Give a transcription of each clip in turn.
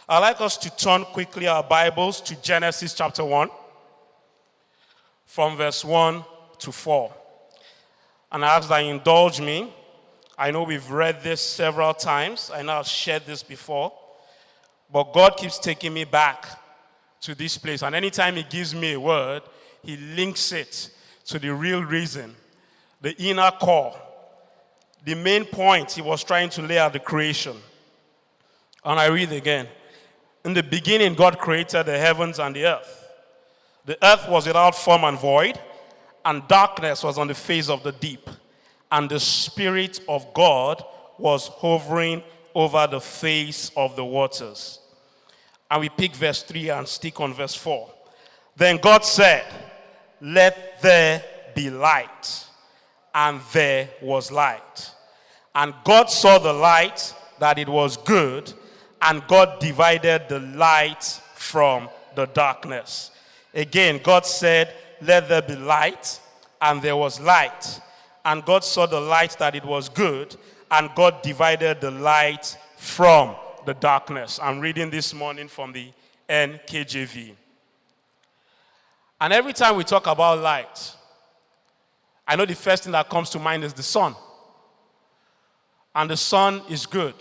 I'd like us to turn quickly our Bibles to Genesis chapter 1, from verse 1 to 4. And I ask that you indulge me. I know we've read this several times. I know I've shared this before. But God keeps taking me back to this place. And anytime he gives me a word, he links it to the real reason, the inner core, the main point he was trying to lay out the creation. And I read again. In the beginning, God created the heavens and the earth. The earth was without form and void, and darkness was on the face of the deep. And the Spirit of God was hovering over the face of the waters. And we pick verse 3 and stick on verse 4. Then God said, "Let there be light." And there was light. And God saw the light, that it was good, and God divided the light from the darkness. Again, God said, "Let there be light," and there was light. And God saw the light, that it was good, and God divided the light from the darkness. I'm reading this morning from the NKJV. And every time we talk about light, I know the first thing that comes to mind is the sun. And the sun is good.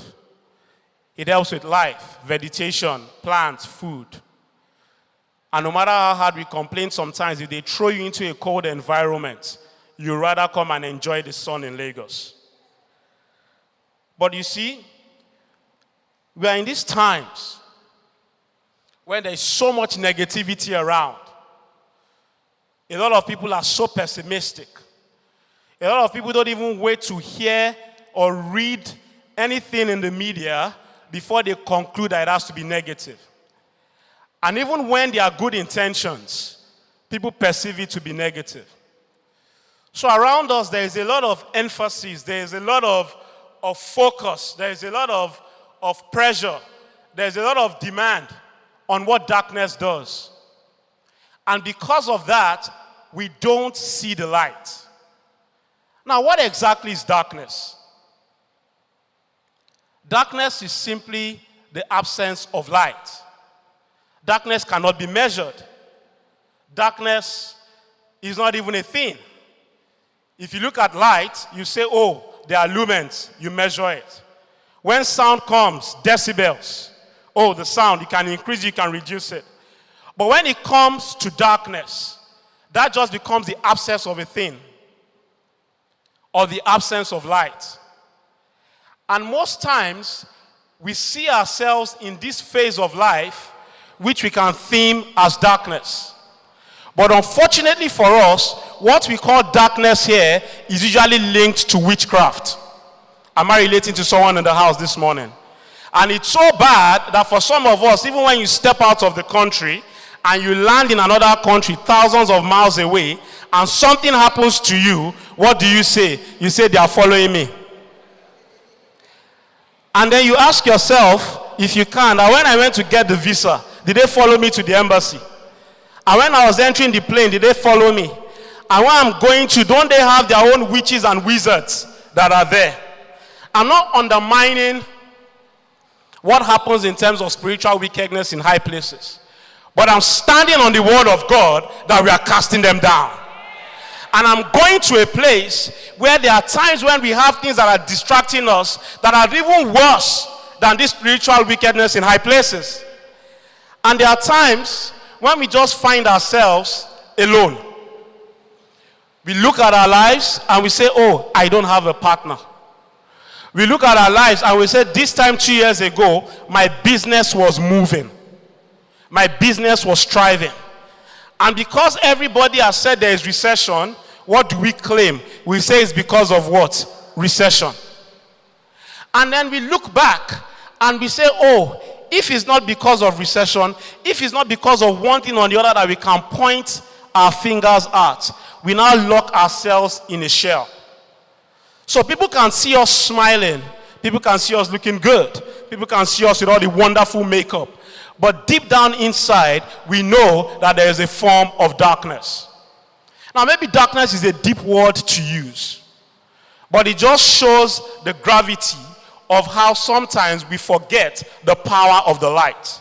It helps with life, vegetation, plants, food. And no matter how hard we complain sometimes, if they throw you into a cold environment, you'd rather come and enjoy the sun in Lagos. But you see, we are in these times when there is so much negativity around. A lot of people are so pessimistic. A lot of people don't even wait to hear or read anything in the media before they conclude that it has to be negative. And even when there are good intentions, people perceive it to be negative. So around us, there is a lot of emphasis, there is a lot of focus, there is a lot of pressure, there is a lot of demand on what darkness does. And because of that, we don't see the light. Now, what exactly is darkness? Darkness is simply the absence of light. Darkness cannot be measured. Darkness is not even a thing. If you look at light, you say, oh, there are lumens, you measure it. When sound comes, decibels. Oh, the sound, you can increase, you can reduce it. But when it comes to darkness, that just becomes the absence of a thing, or the absence of light. And most times, we see ourselves in this phase of life, which we can theme as darkness. But unfortunately for us, what we call darkness here is usually linked to witchcraft. Am I relating to someone in the house this morning? And it's so bad that for some of us, even when you step out of the country and you land in another country thousands of miles away and something happens to you, what do you say? You say, they are following me. And then you ask yourself, if you can, that when I went to get the visa, did they follow me to the embassy? And when I was entering the plane, did they follow me? And when I'm going to, don't they have their own witches and wizards that are there? I'm not undermining what happens in terms of spiritual wickedness in high places. But I'm standing on the word of God that we are casting them down. And I'm going to a place where there are times when we have things that are distracting us that are even worse than this spiritual wickedness in high places. And there are times when we just find ourselves alone. We look at our lives and we say, oh, I don't have a partner. We look at our lives and we say, this time 2 years ago, my business was moving. My business was thriving. And because everybody has said there is recession, what do we claim? We say it's because of what? Recession. And then we look back and we say, oh, if it's not because of recession, if it's not because of one thing or the other that we can point our fingers at, we now lock ourselves in a shell. So people can see us smiling. People can see us looking good. People can see us with all the wonderful makeup. But deep down inside, we know that there is a form of darkness. Now, maybe darkness is a deep word to use, but it just shows the gravity of how sometimes we forget the power of the light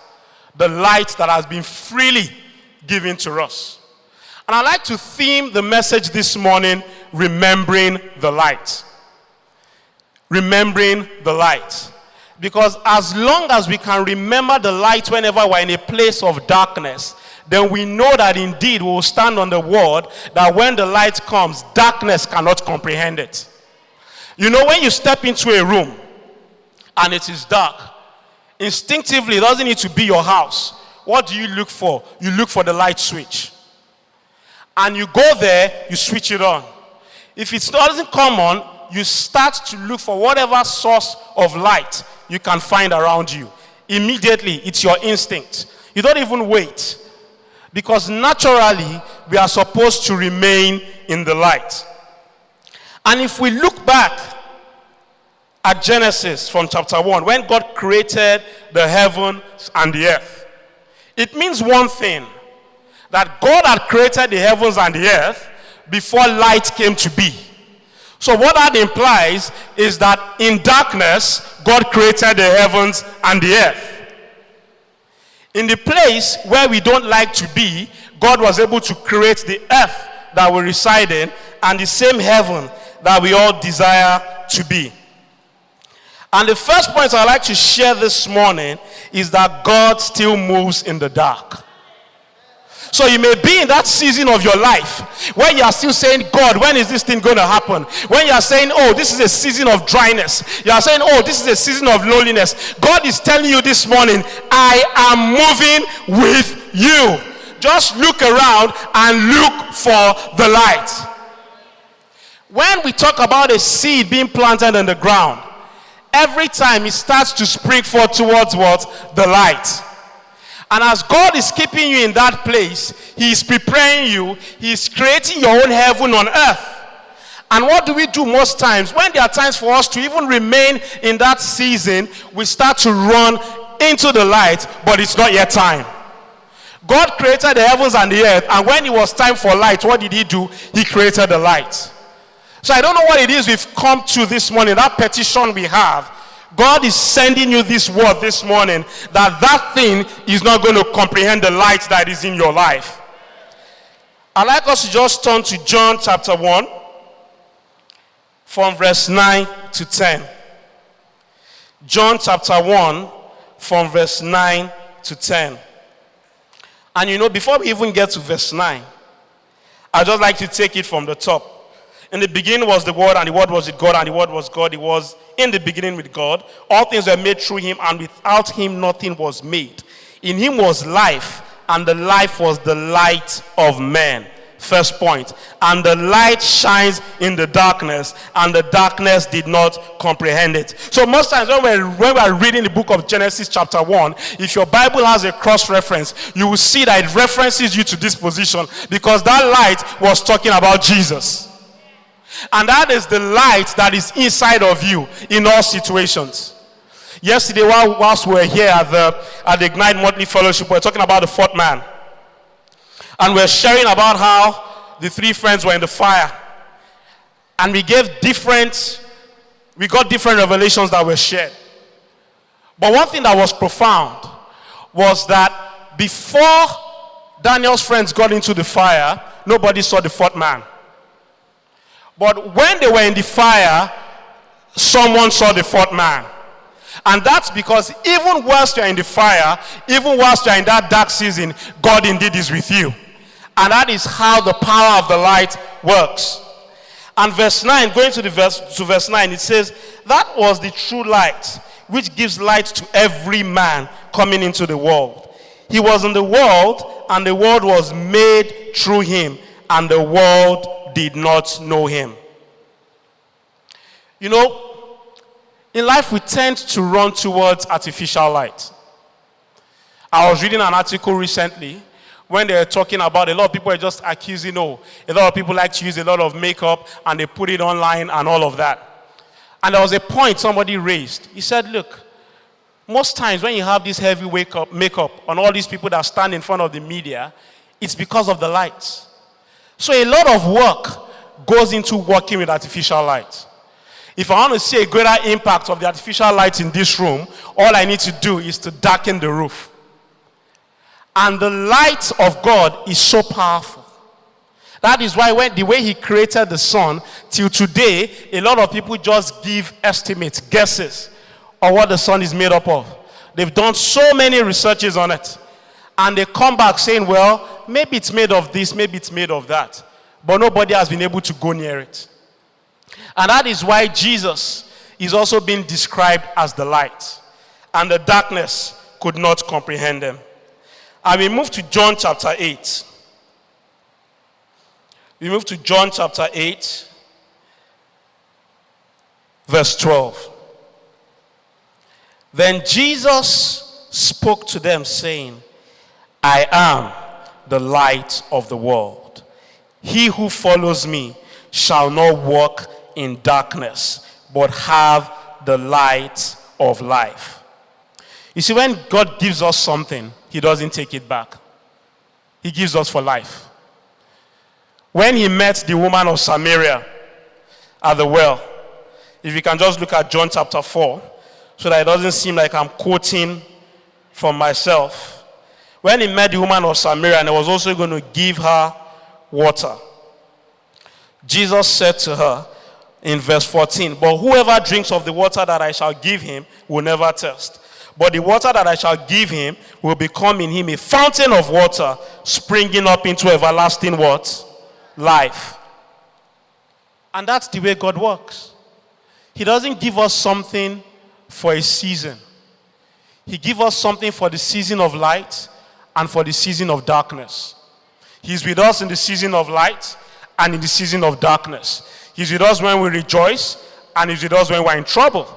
that has been freely given to us. And I'd like to theme the message this morning, remembering the light. Remembering the light. Because as long as we can remember the light whenever we're in a place of darkness, then we know that indeed we will stand on the word that when the light comes, darkness cannot comprehend it. You know, when you step into a room and it is dark, instinctively, it doesn't need to be your house. What do you look for? You look for the light switch. And you go there, you switch it on. If it doesn't come on, you start to look for whatever source of light you can find around you. Immediately, it's your instinct. You don't even wait. Because naturally, we are supposed to remain in the light. And if we look back at Genesis from chapter 1, when God created the heavens and the earth, it means one thing, that God had created the heavens and the earth before light came to be. So what that implies is that in darkness, God created the heavens and the earth. In the place where we don't like to be, God was able to create the earth that we reside in and the same heaven that we all desire to be. And the first point I'd like to share this morning is that God still moves in the dark. So you may be in that season of your life where you are still saying, God, when is this thing going to happen? When you are saying, oh, this is a season of dryness. You are saying, oh, this is a season of loneliness. God is telling you this morning, I am moving with you. Just look around and look for the light. When we talk about a seed being planted in the ground, every time it starts to spring forth towards what? The light. And as God is keeping you in that place, He is preparing you. He is creating your own heaven on earth. And what do we do most times? When there are times for us to even remain in that season, we start to run into the light, but it's not yet time. God created the heavens and the earth, and when it was time for light, what did He do? He created the light. So I don't know what it is we've come to this morning, that petition we have. God is sending you this word this morning that thing is not going to comprehend the light that is in your life. I'd like us to just turn to John chapter 1 from verse 9 to 10. John chapter 1 from verse 9 to 10. And you know, before we even get to verse 9, I'd just like to take it from the top. In the beginning was the Word, and the Word was with God, and the Word was God. He was in the beginning with God. All things were made through Him, and without Him nothing was made. In Him was life, and the life was the light of men. First point. And the light shines in the darkness, and the darkness did not comprehend it. So most times when we're reading the book of Genesis chapter 1, if your Bible has a cross-reference, you will see that it references you to this position, because that light was talking about Jesus. And that is the light that is inside of you in all situations. Yesterday, whilst we were here at the Ignite Monthly Fellowship, we were talking about the fourth man. And we were sharing about how the three friends were in the fire. And we got different revelations that were shared. But one thing that was profound was that before Daniel's friends got into the fire, nobody saw the fourth man. But when they were in the fire, someone saw the fourth man. And that's because even whilst you're in the fire, even whilst you're in that dark season, God indeed is with you. And that is how the power of the light works. And verse 9, going to verse 9, it says, that was the true light, which gives light to every man coming into the world. He was in the world, and the world was made through him, and the world did not know him. You know, in life we tend to run towards artificial light. I was reading an article recently when they were talking about, a lot of people are just accusing, a lot of people like to use a lot of makeup and they put it online and all of that. And there was a point somebody raised. He said, look, most times when you have this heavy makeup on all these people that stand in front of the media, it's because of the lights. So a lot of work goes into working with artificial light. If I want to see a greater impact of the artificial light in this room, all I need to do is to darken the roof. And the light of God is so powerful. That is why the way he created the sun, till today, a lot of people just give estimates, guesses, on what the sun is made up of. They've done so many researches on it. And they come back saying, well, maybe it's made of this, maybe it's made of that. But nobody has been able to go near it. And that is why Jesus is also being described as the light. And the darkness could not comprehend him. And we move to John chapter 8. We move to John chapter 8, verse 12. Then Jesus spoke to them, saying, I am the light of the world. He who follows me shall not walk in darkness, but have the light of life. You see, when God gives us something, he doesn't take it back. He gives us for life. When he met the woman of Samaria at the well, if you can just look at John chapter 4, so that it doesn't seem like I'm quoting from myself. When he met the woman of Samaria and he was also going to give her water, Jesus said to her in verse 14, but whoever drinks of the water that I shall give him will never thirst. But the water that I shall give him will become in him a fountain of water springing up into everlasting what? Life. And that's the way God works. He doesn't give us something for a season. He gives us something for the season of light and for the season of darkness. He's with us in the season of light and in the season of darkness. He's with us when we rejoice, and he's with us when we're in trouble.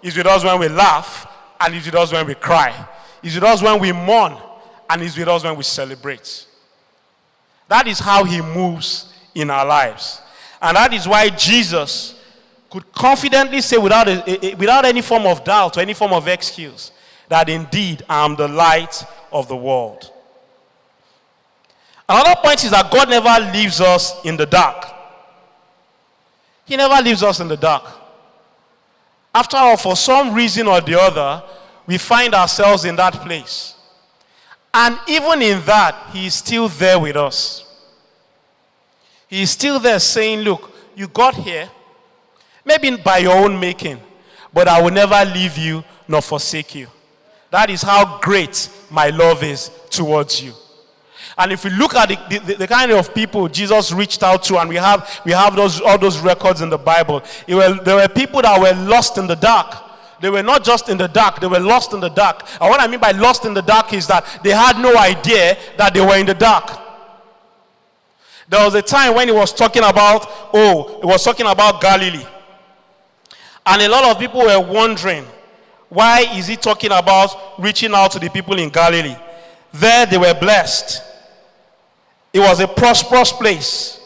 He's with us when we laugh, and he's with us when we cry. He's with us when we mourn, and he's with us when we celebrate. That is how he moves in our lives. And that is why Jesus could confidently say without any form of doubt or any form of excuse that indeed I am the light of the world. Another point is that God never leaves us in the dark. He never leaves us in the dark. After all, for some reason or the other, we find ourselves in that place. And even in that, he is still there with us. He is still there saying, look, you got here, maybe by your own making, but I will never leave you nor forsake you. That is how great my love is towards you. And if we look at the kind of people Jesus reached out to, and we have all those records in the Bible, there were people that were lost in the dark. They were not just in the dark, they were lost in the dark. And what I mean by lost in the dark is that they had no idea that they were in the dark. There was a time when he was talking about Galilee. And a lot of people were wondering, why is he talking about reaching out to the people in Galilee? There they were blessed. It was a prosperous place.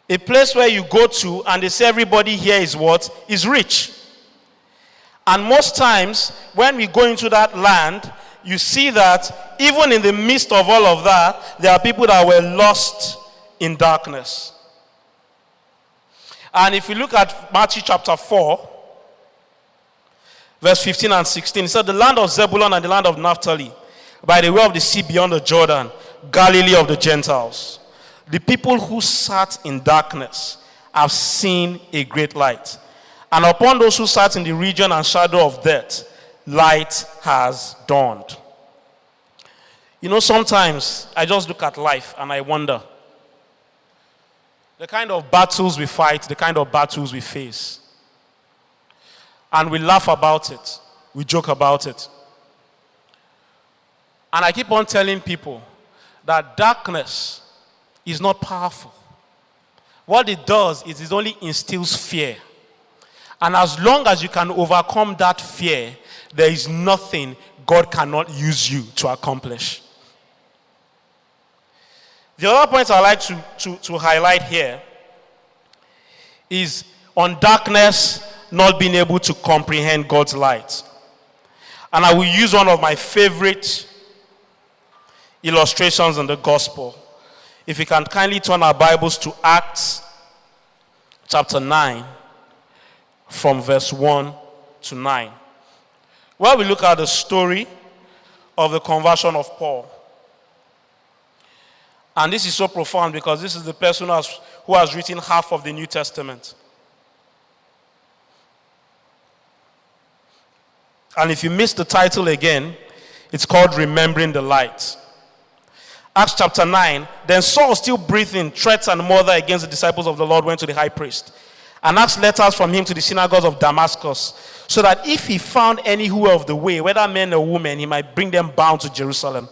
A place where you go to and they say everybody here is what? Is rich. And most times when we go into that land, you see that even in the midst of all of that, there are people that were lost in darkness. And if we look at Matthew chapter 4, verse 15 and 16, it said, the land of Zebulun and the land of Naphtali, by the way of the sea beyond the Jordan, Galilee of the Gentiles. The people who sat in darkness have seen a great light. And upon those who sat in the region and shadow of death, light has dawned. You know, sometimes I just look at life and I wonder the kind of battles we fight, the kind of battles we face. And we laugh about it. We joke about it. And I keep on telling people that darkness is not powerful. What it does is it only instills fear. And as long as you can overcome that fear, there is nothing God cannot use you to accomplish. The other point I'd like to highlight here is on darkness not being able to comprehend God's light. And I will use one of my favorite illustrations in the gospel. If we can kindly turn our Bibles to Acts chapter 9, from verse 1 to 9, where we look at the story of the conversion of Paul. And this is so profound because this is the person who has written half of the New Testament. And if you missed the title again, it's called Remembering the Light. Acts chapter 9, then Saul, still breathing threats and murder against the disciples of the Lord, went to the high priest and asked letters from him to the synagogues of Damascus, so that if he found any who were of the way, whether men or women, he might bring them bound to Jerusalem.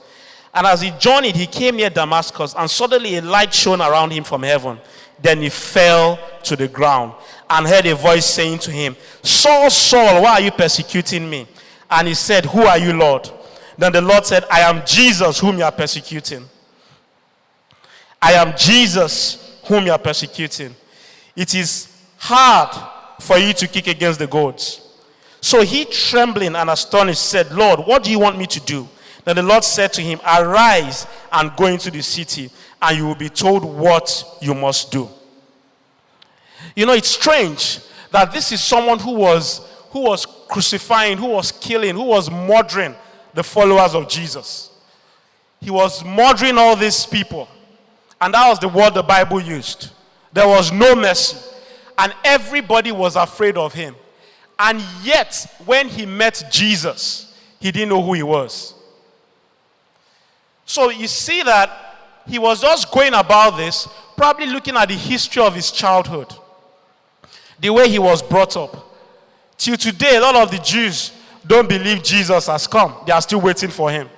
And as he journeyed, he came near Damascus, and suddenly a light shone around him from heaven. Then he fell to the ground and heard a voice saying to him, Saul, Saul, why are you persecuting me? And he said, who are you, Lord? Then the Lord said, I am Jesus whom you are persecuting. I am Jesus whom you are persecuting. It is hard for you to kick against the goads. So he, trembling and astonished, said, Lord, what do you want me to do? Then the Lord said to him, arise and go into the city, and you will be told what you must do. You know, it's strange that this is someone who was crucifying, who was killing, who was murdering the followers of Jesus. He was murdering all these people. And that was the word the Bible used. There was no mercy. And everybody was afraid of him. And yet, when he met Jesus, he didn't know who he was. So you see that he was just going about this, probably looking at the history of his childhood, the way he was brought up. Till today, a lot of the Jews don't believe Jesus has come. They are still waiting for him.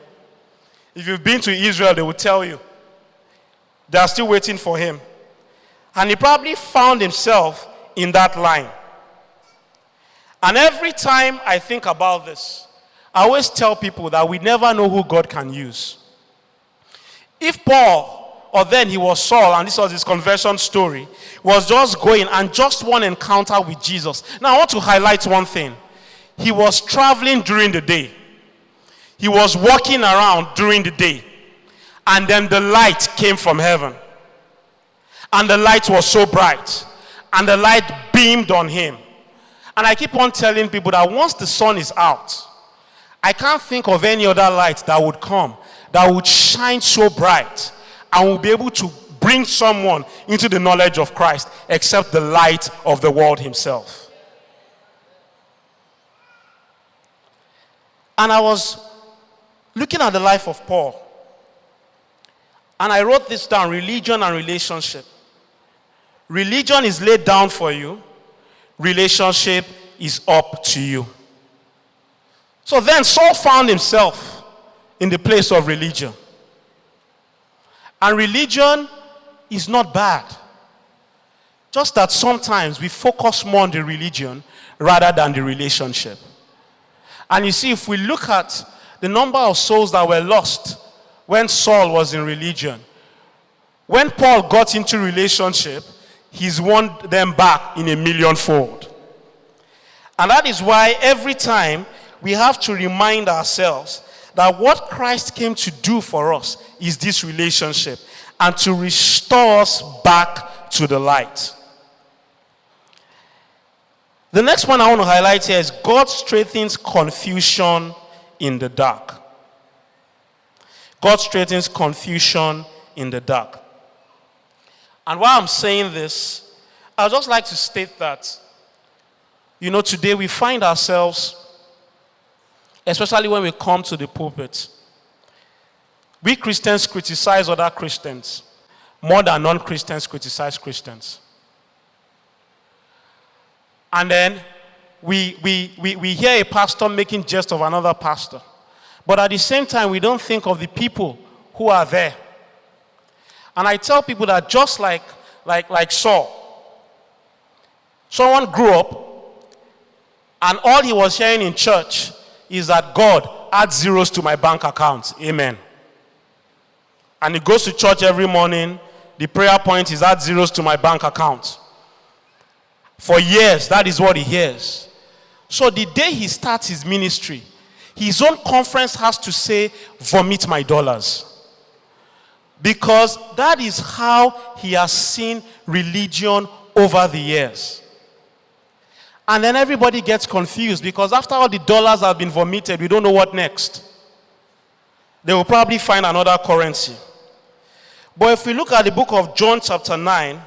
If you've been to Israel, they will tell you. They are still waiting for him. And he probably found himself in that line. And every time I think about this, I always tell people that we never know who God can use. If Paul, or then he was Saul, and this was his conversion story, was just going and just one encounter with Jesus. Now I want to highlight one thing. He was traveling during the day. He was walking around during the day. And then the light came from heaven. And the light was so bright. And the light beamed on him. And I keep on telling people that once the sun is out, I can't think of any other light that would come, that would shine so bright and will be able to bring someone into the knowledge of Christ except the light of the world himself. And I was looking at the life of Paul. And I wrote this down, religion and relationship. Religion is laid down for you. Relationship is up to you. So then Saul found himself in the place of religion. And religion is not bad. Just that sometimes we focus more on the religion rather than the relationship. And you see, if we look at the number of souls that were lost when Saul was in religion, when Paul got into relationship, he's won them back in 1,000,000-fold. And that is why every time we have to remind ourselves that what Christ came to do for us is this relationship and to restore us back to the light. The next one I want to highlight here is God straightens confusion in the dark. God straightens confusion in the dark. And while I'm saying this, I'd just like to state that, you know, today we find ourselves, especially when we come to the pulpit, we Christians criticize other Christians more than non-Christians criticize Christians. And then we hear a pastor making jest of another pastor. But at the same time, we don't think of the people who are there. And I tell people that just like Saul, someone grew up and all he was hearing in church is that God add zeros to my bank account. Amen. And he goes to church every morning. The prayer point is add zeros to my bank account. For years, that is what he hears. So the day he starts his ministry, his own conference has to say, vomit my dollars. Because that is how he has seen religion over the years. And then everybody gets confused because after all the dollars have been vomited, we don't know what next. They will probably find another currency. But if we look at the book of John chapter 9,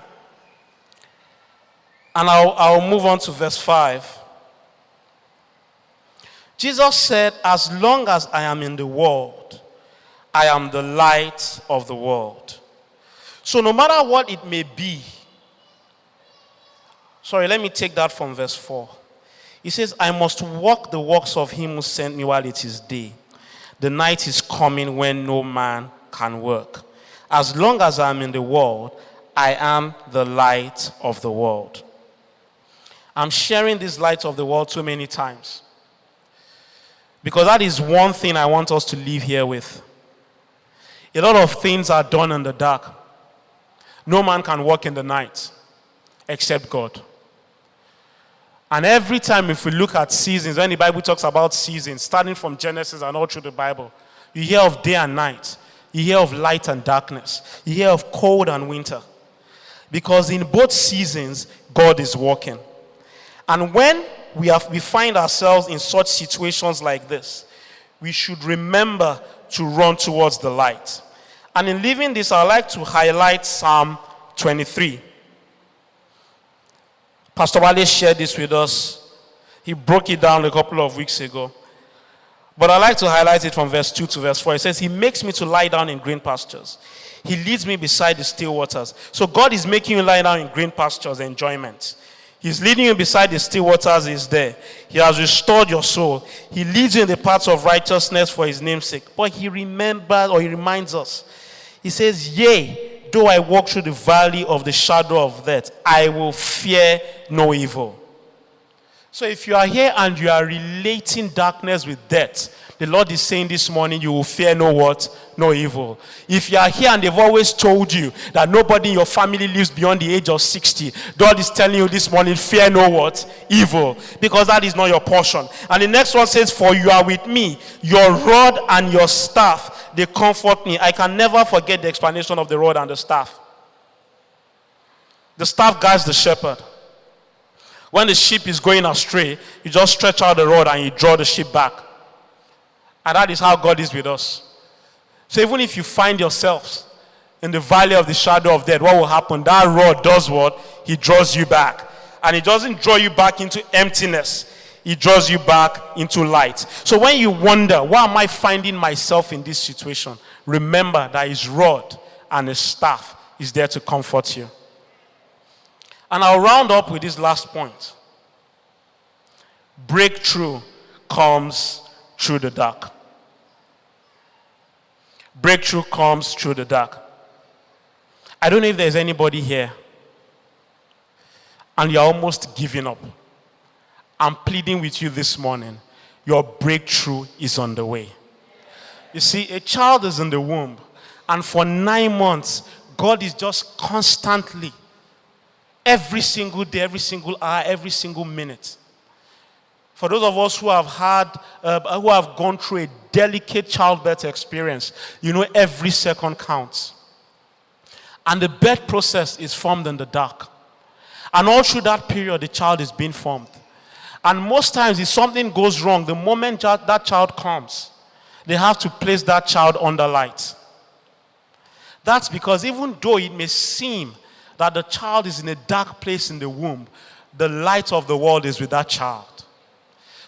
and I'll move on to verse 5. Jesus said, as long as I am in the world, I am the light of the world. So no matter what it may be, sorry, let me take that from verse 4. He says, I must walk the works of him who sent me while it is day. The night is coming when no man can work. As long as I am in the world, I am the light of the world. I'm sharing this light of the world too many times, because that is one thing I want us to leave here with. A lot of things are done in the dark. No man can walk in the night except God. And every time if we look at seasons, when the Bible talks about seasons, starting from Genesis and all through the Bible, you hear of day and night. You hear of light and darkness. You hear of cold and winter. Because in both seasons, God is working. And when we find ourselves in such situations like this, we should remember to run towards the light. And in leaving this, I'd like to highlight Psalm 23. Pastor Wale shared this with us. He broke it down a couple of weeks ago. But I'd like to highlight it from verse 2 to verse 4. It says, he makes me to lie down in green pastures. He leads me beside the still waters. So God is making you lie down in green pastures, enjoyment. He's leading you beside the still waters. Is there. He has restored your soul. He leads you in the paths of righteousness for his name's sake. But he reminds us. He says, yea, though I walk through the valley of the shadow of death, I will fear no evil. So if you are here and you are relating darkness with death, the Lord is saying this morning, you will fear no what? No evil. If you are here and they've always told you that nobody in your family lives beyond the age of 60, God is telling you this morning, fear no what? Evil. Because that is not your portion. And the next one says, for you are with me, your rod and your staff, they comfort me. I can never forget the explanation of the rod and the staff. The staff guides the shepherd. When the sheep is going astray, you just stretch out the rod and you draw the sheep back. And that is how God is with us. So even if you find yourselves in the valley of the shadow of death, what will happen? That rod does what? He draws you back. And it doesn't draw you back into emptiness. He draws you back into light. So when you wonder, why am I finding myself in this situation? Remember that his rod and his staff is there to comfort you. And I'll round up with this last point. Breakthrough comes through the dark. Breakthrough comes through the dark. I don't know if there's anybody here and you're almost giving up. I'm pleading with you this morning. Your breakthrough is on the way. You see, a child is in the womb, and for 9 months, God is just constantly, every single day, every single hour, every single minute. For those of us who have gone through a delicate childbirth experience, you know every second counts. And the birth process is formed in the dark. And all through that period, the child is being formed. And most times, if something goes wrong, the moment that child comes, they have to place that child under light. That's because even though it may seem that the child is in a dark place in the womb, the light of the world is with that child.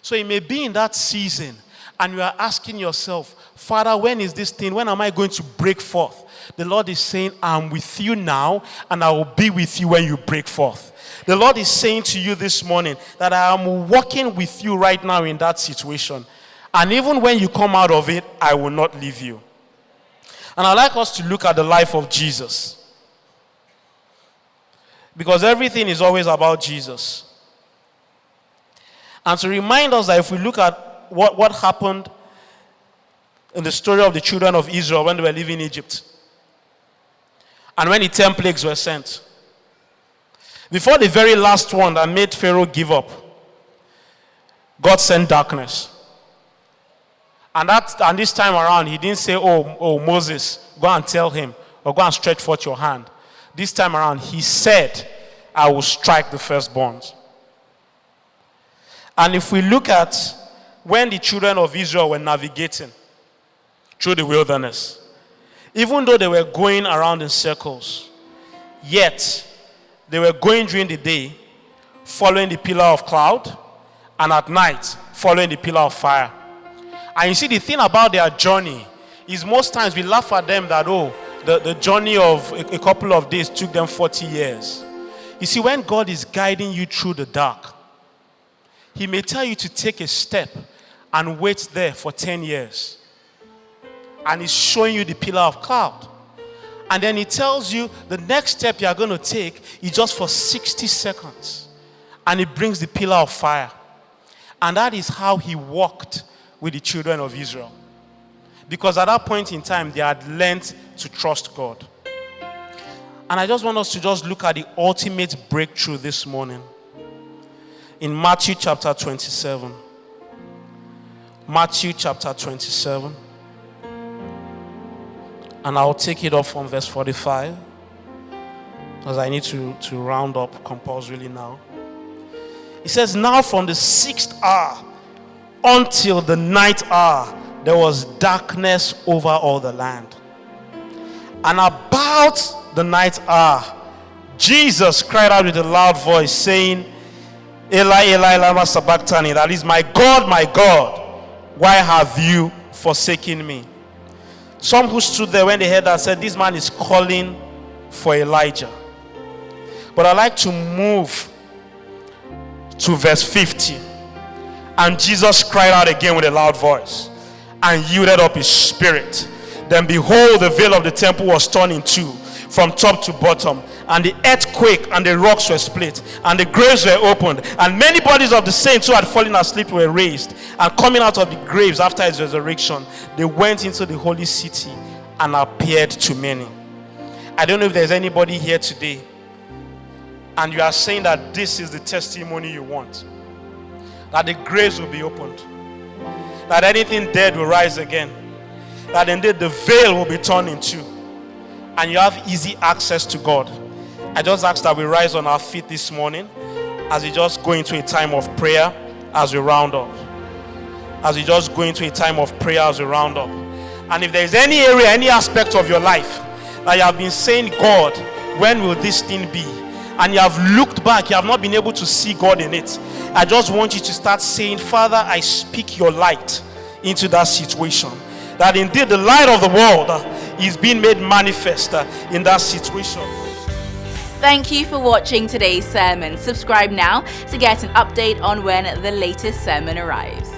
So it may be in that season, and you are asking yourself, Father, when is this thing? When am I going to break forth? The Lord is saying, I'm with you now, and I will be with you when you break forth. The Lord is saying to you this morning that I am walking with you right now in that situation. And even when you come out of it, I will not leave you. And I'd like us to look at the life of Jesus. Because everything is always about Jesus. And to remind us that if we look at what happened in the story of the children of Israel when they were living in Egypt, and when the 10 plagues were sent, before the very last one that made Pharaoh give up, God sent darkness. And this time around, he didn't say, oh, Moses, go and tell him, or go and stretch forth your hand. This time around, he said, I will strike the firstborns. And if we look at when the children of Israel were navigating through the wilderness, even though they were going around in circles, yet they were going during the day, following the pillar of cloud, and at night, following the pillar of fire. And you see, the thing about their journey is most times we laugh at them that, the journey of a couple of days took them 40 years. You see, when God is guiding you through the dark, He may tell you to take a step and wait there for 10 years. And He's showing you the pillar of cloud. And then He tells you the next step you are going to take is just for 60 seconds. And He brings the pillar of fire. And that is how He walked with the children of Israel. Because at that point in time, they had learned to trust God. And I just want us to just look at the ultimate breakthrough this morning. In Matthew chapter 27. Matthew chapter 27. And I'll take it up from verse 45. Because I need to round up compulsorily now. It says, now from the 6th hour until the 9th hour, there was darkness over all the land. And about the 9th hour, Jesus cried out with a loud voice, saying, Eli, Eli, lama sabachthani, that is, my God, why have you forsaken me? Some who stood there when they heard that said, this man is calling for Elijah. But I'd like to move to verse 50. And Jesus cried out again with a loud voice and yielded up his spirit. Then behold, the veil of the temple was torn in two from top to bottom, and the earth quaked, and the rocks were split, and the graves were opened, and many bodies of the saints who had fallen asleep were raised. And coming out of the graves after his resurrection, they went into the holy city and appeared to many. I don't know if there's anybody here today and you are saying that this is the testimony you want, that the graves will be opened, that anything dead will rise again, that indeed the veil will be torn in two, and you have easy access to God. I just ask that we rise on our feet this morning as we just go into a time of prayer as we round up. As we just go into a time of prayer as we round up. And if there is any area, any aspect of your life that you have been saying, God, when will this thing be? And you have looked back, you have not been able to see God in it. I just want you to start saying, Father, I speak your light into that situation. That indeed the light of the world is being made manifest in that situation. Thank you for watching today's sermon. Subscribe now to get an update on when the latest sermon arrives.